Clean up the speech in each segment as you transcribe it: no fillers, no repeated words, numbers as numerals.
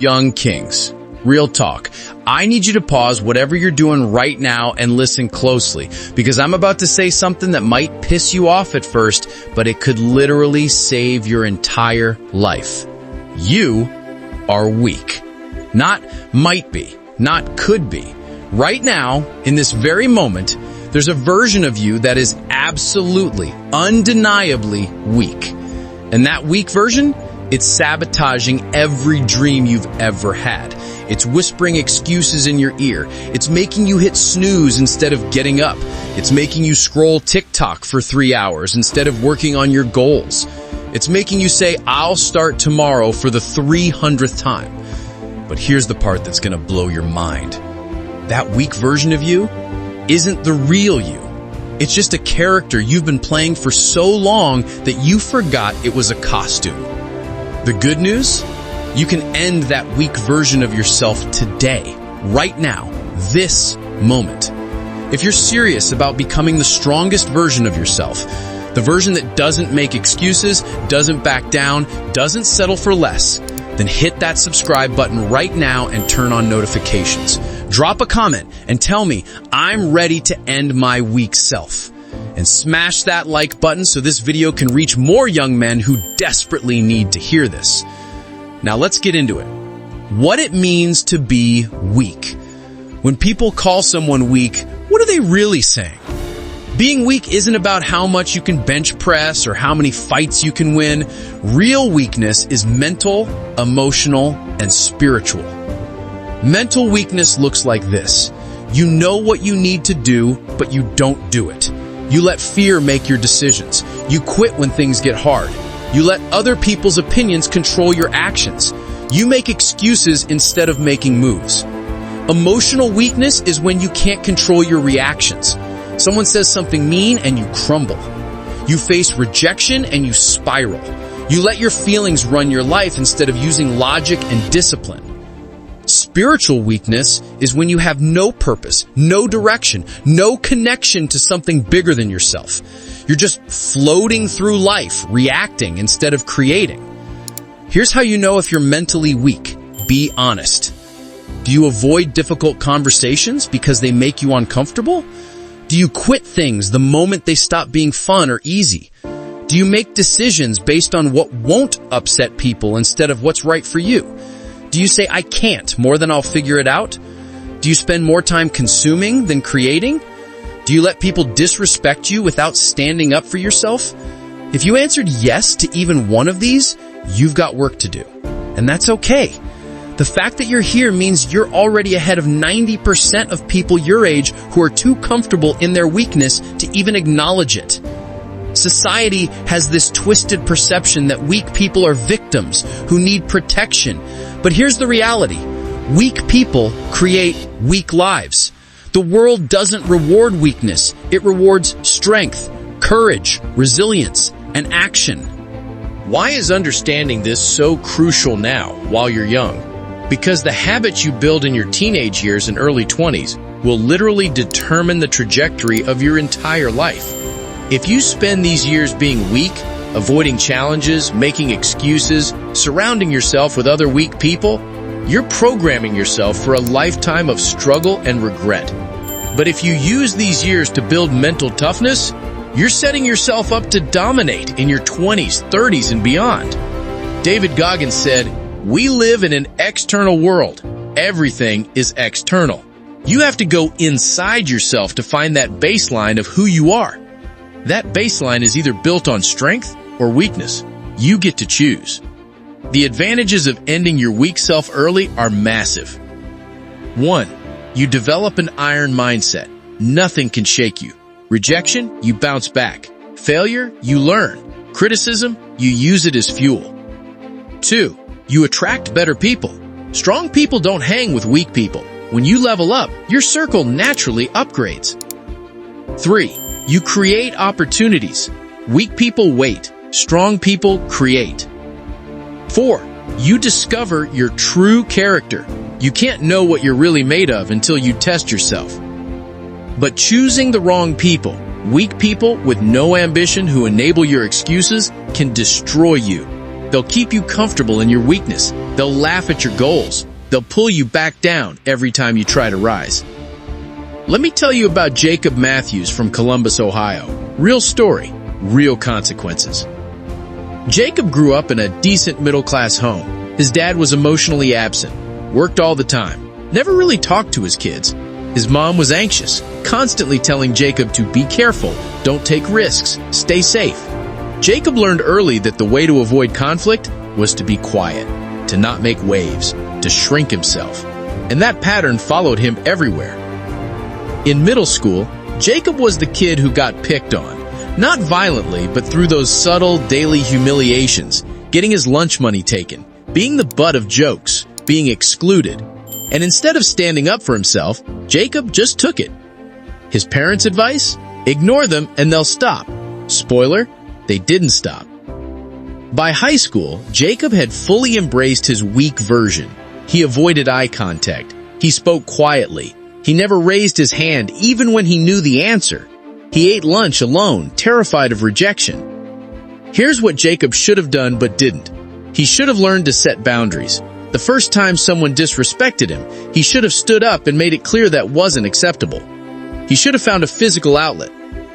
Young Kings, real talk. I need you to pause whatever you're doing right now and listen closely, because I'm about to say something that might piss you off at first, but it could literally save your entire life. You are weak. Not might be, not could be. Right now, in this very moment, there's a version of you that is absolutely, undeniably weak. And that weak version, it's sabotaging every dream you've ever had. It's whispering excuses in your ear. It's making you hit snooze instead of getting up. It's making you scroll TikTok for 3 hours instead of working on your goals. It's making you say, I'll start tomorrow for the 300th time. But here's the part that's gonna blow your mind. That weak version of you isn't the real you. It's just a character you've been playing for so long that you forgot it was a costume. The good news? You can end that weak version of yourself today, right now, this moment. If you're serious about becoming the strongest version of yourself, the version that doesn't make excuses, doesn't back down, doesn't settle for less, then hit that subscribe button right now and turn on notifications. Drop a comment and tell me I'm ready to end my weak self. And smash that like button so this video can reach more young men who desperately need to hear this. Now let's get into it. What it means to be weak. When people call someone weak, what are they really saying? Being weak isn't about how much you can bench press or how many fights you can win. Real weakness is mental, emotional, and spiritual. Mental weakness looks like this. You know what you need to do, but you don't do it. You let fear make your decisions. You quit when things get hard. You let other people's opinions control your actions. You make excuses instead of making moves. Emotional weakness is when you can't control your reactions. Someone says something mean and you crumble. You face rejection and you spiral. You let your feelings run your life instead of using logic and discipline. Spiritual weakness is when you have no purpose, no direction, no connection to something bigger than yourself. You're just floating through life, reacting instead of creating. Here's how you know if you're mentally weak. Be honest. Do you avoid difficult conversations because they make you uncomfortable? Do you quit things the moment they stop being fun or easy? Do you make decisions based on what won't upset people instead of what's right for you? Do you say, I can't, more than I'll figure it out? Do you spend more time consuming than creating? Do you let people disrespect you without standing up for yourself? If you answered yes to even one of these, you've got work to do. And that's okay. The fact that you're here means you're already ahead of 90% of people your age who are too comfortable in their weakness to even acknowledge it. Society has this twisted perception that weak people are victims who need protection. But here's the reality. Weak people create weak lives. The world doesn't reward weakness. It rewards strength, courage, resilience, and action. Why is understanding this so crucial now, while you're young? Because the habits you build in your teenage years and early 20s will literally determine the trajectory of your entire life. If you spend these years being weak, avoiding challenges, making excuses, surrounding yourself with other weak people, you're programming yourself for a lifetime of struggle and regret. But if you use these years to build mental toughness, you're setting yourself up to dominate in your 20s, 30s, and beyond. David Goggins said, "We live in an external world. Everything is external. You have to go inside yourself to find that baseline of who you are. That baseline is either built on strength or weakness. You get to choose." The advantages of ending your weak self early are massive. 1. You develop an iron mindset. Nothing can shake you. Rejection, you bounce back. Failure, you learn. Criticism, you use it as fuel. 2. You attract better people. Strong people don't hang with weak people. When you level up, your circle naturally upgrades. 3. You create opportunities. Weak people wait. Strong people create. 4. You discover your true character. You can't know what you're really made of until you test yourself. But choosing the wrong people, weak people with no ambition who enable your excuses, can destroy you. They'll keep you comfortable in your weakness. They'll laugh at your goals. They'll pull you back down every time you try to rise. Let me tell you about Jacob Matthews from Columbus, Ohio. Real story, real consequences. Jacob grew up in a decent middle-class home. His dad was emotionally absent, worked all the time, never really talked to his kids. His mom was anxious, constantly telling Jacob to be careful, don't take risks, stay safe. Jacob learned early that the way to avoid conflict was to be quiet, to not make waves, to shrink himself. And that pattern followed him everywhere. In middle school, Jacob was the kid who got picked on. Not violently, but through those subtle daily humiliations, getting his lunch money taken, being the butt of jokes, being excluded. And instead of standing up for himself, Jacob just took it. His parents' advice? Ignore them and they'll stop. Spoiler, they didn't stop. By high school, Jacob had fully embraced his weak version. He avoided eye contact. He spoke quietly. He never raised his hand even when he knew the answer. He ate lunch alone, terrified of rejection. Here's what Jacob should have done but didn't. He should have learned to set boundaries. The first time someone disrespected him, he should have stood up and made it clear that wasn't acceptable. He should have found a physical outlet.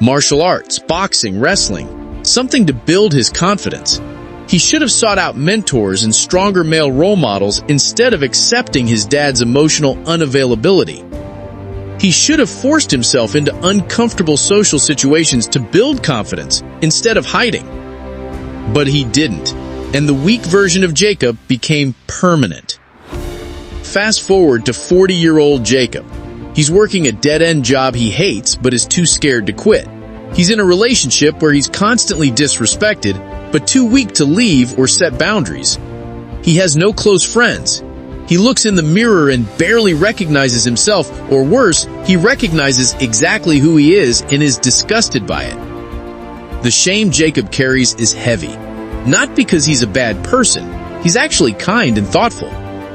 Martial arts, boxing, wrestling. Something to build his confidence. He should have sought out mentors and stronger male role models instead of accepting his dad's emotional unavailability. He should have forced himself into uncomfortable social situations to build confidence instead of hiding. But he didn't, and the weak version of Jacob became permanent. Fast forward to 40-year-old Jacob. He's working a dead-end job he hates but is too scared to quit. He's in a relationship where he's constantly disrespected but too weak to leave or set boundaries. He has no close friends. He looks in the mirror and barely recognizes himself, or worse, he recognizes exactly who he is and is disgusted by it. The shame Jacob carries is heavy, not because he's a bad person, he's actually kind and thoughtful,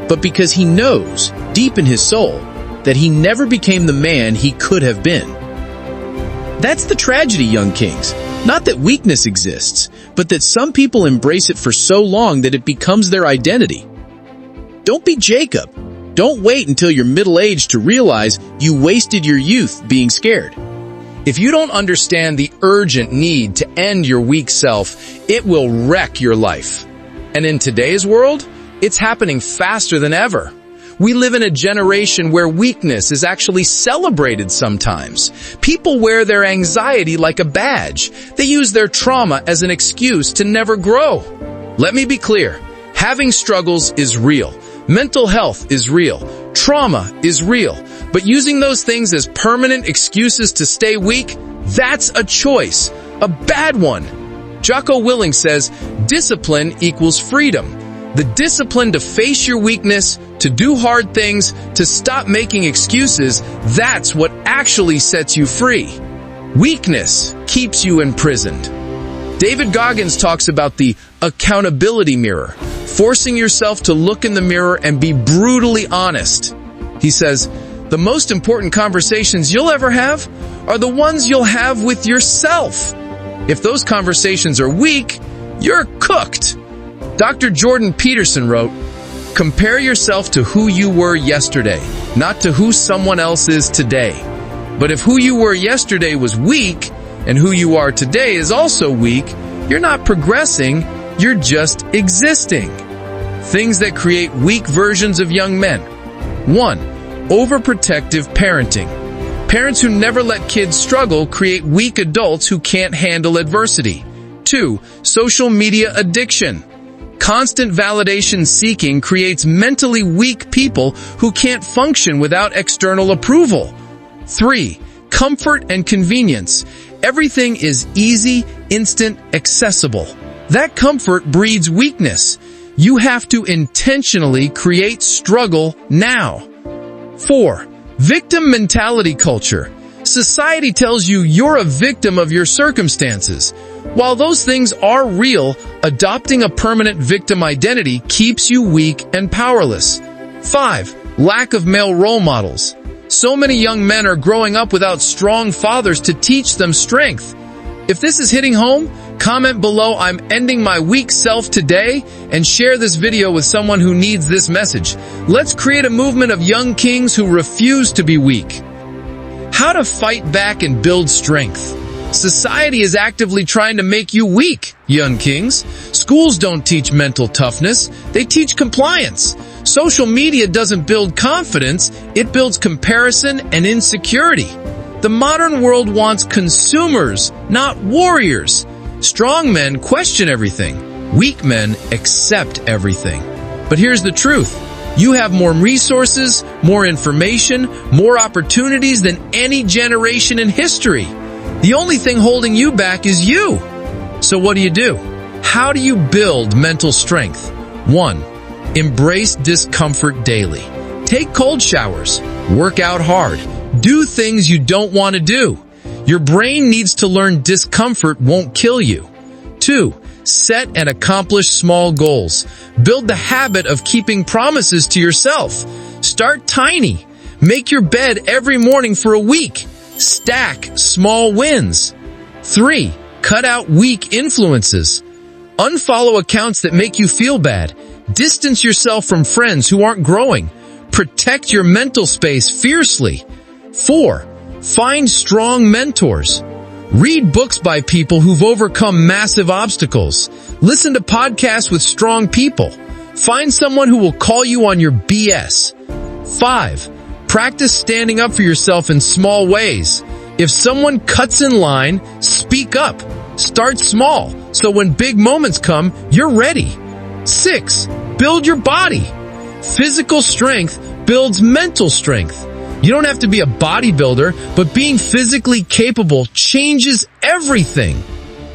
but because he knows, deep in his soul, that he never became the man he could have been. That's the tragedy, young kings. Not that weakness exists, but that some people embrace it for so long that it becomes their identity. Don't be Jacob. Don't wait until you're middle-aged to realize you wasted your youth being scared. If you don't understand the urgent need to end your weak self, it will wreck your life. And in today's world, it's happening faster than ever. We live in a generation where weakness is actually celebrated sometimes. People wear their anxiety like a badge. They use their trauma as an excuse to never grow. Let me be clear. Having struggles is real. Mental health is real. Trauma is real. But using those things as permanent excuses to stay weak, that's a choice. A bad one. Jocko Willink says, discipline equals freedom. The discipline to face your weakness, to do hard things, to stop making excuses, that's what actually sets you free. Weakness keeps you imprisoned. David Goggins talks about the accountability mirror, forcing yourself to look in the mirror and be brutally honest. He says, the most important conversations you'll ever have are the ones you'll have with yourself. If those conversations are weak, you're cooked. Dr. Jordan Peterson wrote, compare yourself to who you were yesterday, not to who someone else is today. But if who you were yesterday was weak, and who you are today is also weak, you're not progressing, you're just existing. Things that create weak versions of young men. 1. Overprotective parenting. Parents who never let kids struggle create weak adults who can't handle adversity. 2. Social media addiction. Constant validation seeking creates mentally weak people who can't function without external approval. 3. Comfort and convenience. Everything is easy, instant, accessible. That comfort breeds weakness. You have to intentionally create struggle now. 4. Victim mentality culture. Society tells you you're a victim of your circumstances. While those things are real, adopting a permanent victim identity keeps you weak and powerless. 5. Lack of male role models. So many young men are growing up without strong fathers to teach them strength. If this is hitting home, Comment below, "I'm ending my weak self today," and share this video with someone who needs this message. Let's create a movement of young kings who refuse to be weak. How to fight back and build strength. Society is actively trying to make you weak, young kings. Schools don't teach mental toughness, they teach compliance. Social media doesn't build confidence, it builds comparison and insecurity. The modern world wants consumers, not warriors. Strong men question everything. Weak men accept everything. But here's the truth. You have more resources, more information, more opportunities than any generation in history. The only thing holding you back is you. So what do? How do you build mental strength? 1. Embrace discomfort daily. Take cold showers. Work out hard. Do things you don't want to do. Your brain needs to learn discomfort won't kill you. 2. Set and accomplish small goals. Build the habit of keeping promises to yourself. Start tiny. Make your bed every morning for a week. Stack small wins. 3. Cut out weak influences. Unfollow accounts that make you feel bad. Distance yourself from friends who aren't growing. Protect your mental space fiercely. 4. Find strong mentors. Read books by people who've overcome massive obstacles. Listen to podcasts with strong people. Find someone who will call you on your BS. 5. Practice standing up for yourself in small ways. If someone cuts in line, speak up. Start small, so when big moments come, you're ready. 6. Build your body. Physical strength builds mental strength. You don't have to be a bodybuilder, but being physically capable changes everything.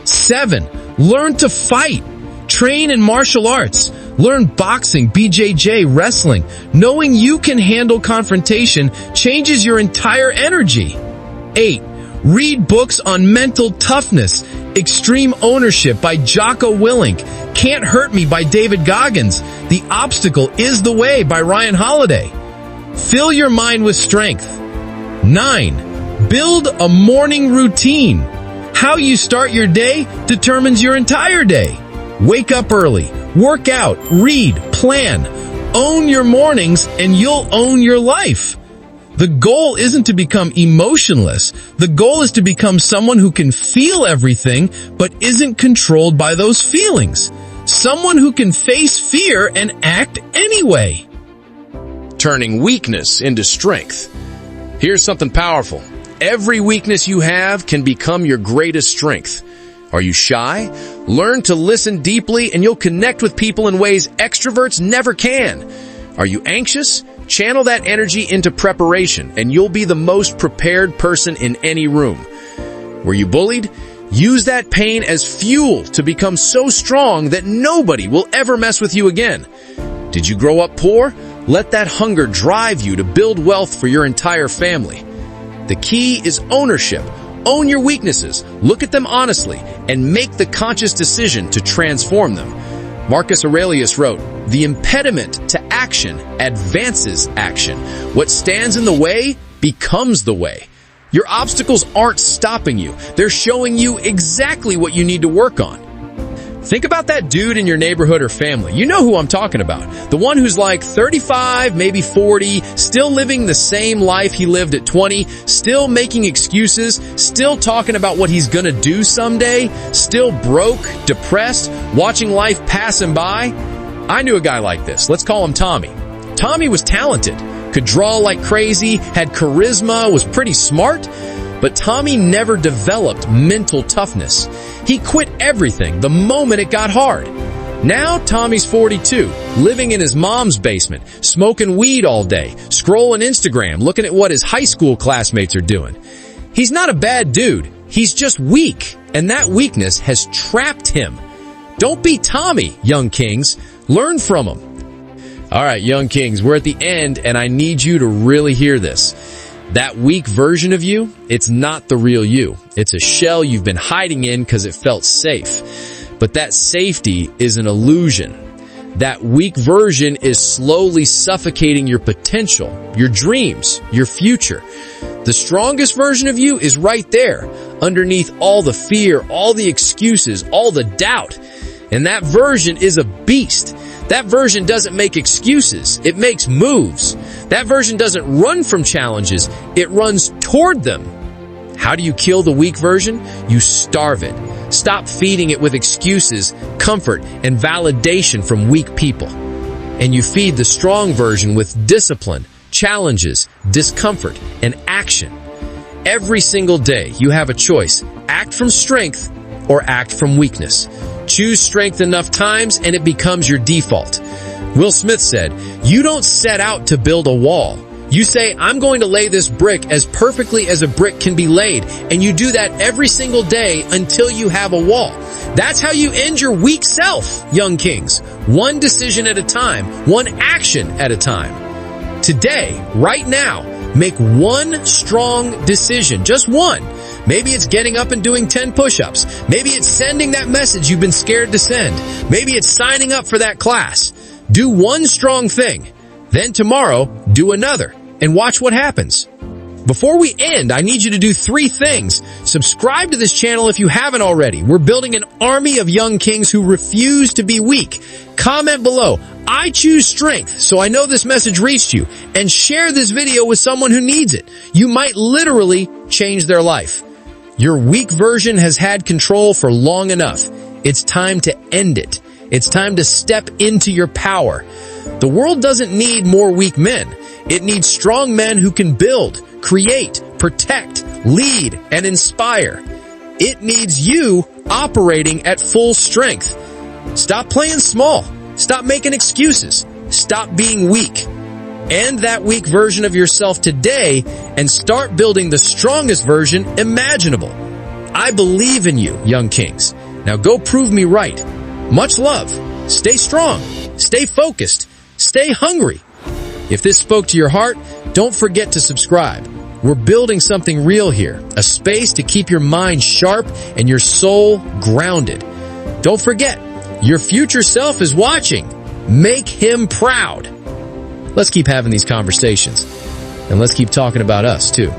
7. Learn to fight. Train in martial arts. Learn boxing, BJJ, wrestling. Knowing you can handle confrontation changes your entire energy. 8. Read books on mental toughness. Extreme Ownership by Jocko Willink. Can't Hurt Me by David Goggins. The Obstacle is the Way by Ryan Holiday. Fill your mind with strength. 9. Build a morning routine. How you start your day determines your entire day. Wake up early, work out, read, plan. Own your mornings and you'll own your life. The goal isn't to become emotionless. The goal is to become someone who can feel everything but isn't controlled by those feelings. Someone who can face fear and act anyway. Turning weakness into strength. Here's something powerful. Every weakness you have can become your greatest strength. Are you shy? Learn to listen deeply and you'll connect with people in ways extroverts never can. Are you anxious? Channel that energy into preparation and you'll be the most prepared person in any room. Were you bullied? Use that pain as fuel to become so strong that nobody will ever mess with you again. Did you grow up poor? Let that hunger drive you to build wealth for your entire family. The key is ownership. Own your weaknesses, look at them honestly, and make the conscious decision to transform them. Marcus Aurelius wrote, "The impediment to action advances action. What stands in the way becomes the way." Your obstacles aren't stopping you. They're showing you exactly what you need to work on. Think about that dude in your neighborhood or family. You know who I'm talking about. The one who's like 35, maybe 40, still living the same life he lived at 20, still making excuses, still talking about what he's gonna do someday, still broke, depressed, watching life pass him by. I knew a guy like this. Let's call him Tommy. Tommy was talented, could draw like crazy, had charisma, was pretty smart, but Tommy never developed mental toughness. He quit everything the moment it got hard. Now Tommy's 42, living in his mom's basement, smoking weed all day, scrolling Instagram, looking at what his high school classmates are doing. He's not a bad dude, he's just weak, and that weakness has trapped him. Don't be Tommy, young kings. Learn from him. All right, young kings, we're at the end, and I need you to really hear this. That weak version of you, it's not the real you. It's a shell you've been hiding in because it felt safe. But that safety is an illusion. That weak version is slowly suffocating your potential, your dreams, your future. The strongest version of you is right there, underneath all the fear, all the excuses, all the doubt. And that version is a beast. That version doesn't make excuses. It makes moves. That version doesn't run from challenges. It runs toward them. How do you kill the weak version? You starve it. Stop feeding it with excuses, comfort, and validation from weak people. And you feed the strong version with discipline, challenges, discomfort, and action. Every single day, you have a choice. Act from strength or act from weakness. Choose strength enough times and it becomes your default. Will Smith said, "You don't set out to build a wall. You say, I'm going to lay this brick as perfectly as a brick can be laid, and you do that every single day until you have a wall." That's how you end your weak self, young kings. One decision at a time, one action at a time. Today, right now, make one strong decision, just one. Maybe it's getting up and doing 10 push-ups. Maybe it's sending that message you've been scared to send. Maybe it's signing up for that class. Do one strong thing. Then tomorrow, do another, and watch what happens. Before we end, I need you to do 3 things. Subscribe to this channel if you haven't already. We're building an army of young kings who refuse to be weak. Comment below, "I choose strength," so I know this message reached you, and share this video with someone who needs it. You might literally change their life. Your weak version has had control for long enough. It's time to end it. It's time to step into your power. The world doesn't need more weak men. It needs strong men who can build, create, protect, lead, and inspire. It needs you operating at full strength. Stop playing small. Stop making excuses. Stop being weak. End that weak version of yourself today and start building the strongest version imaginable. I believe in you, young kings. Now go prove me right. Much love. Stay strong. Stay focused. Stay hungry. If this spoke to your heart, don't forget to subscribe. We're building something real here, a space to keep your mind sharp and your soul grounded. Don't forget, your future self is watching. Make him proud. Let's keep having these conversations, and let's keep talking about us too.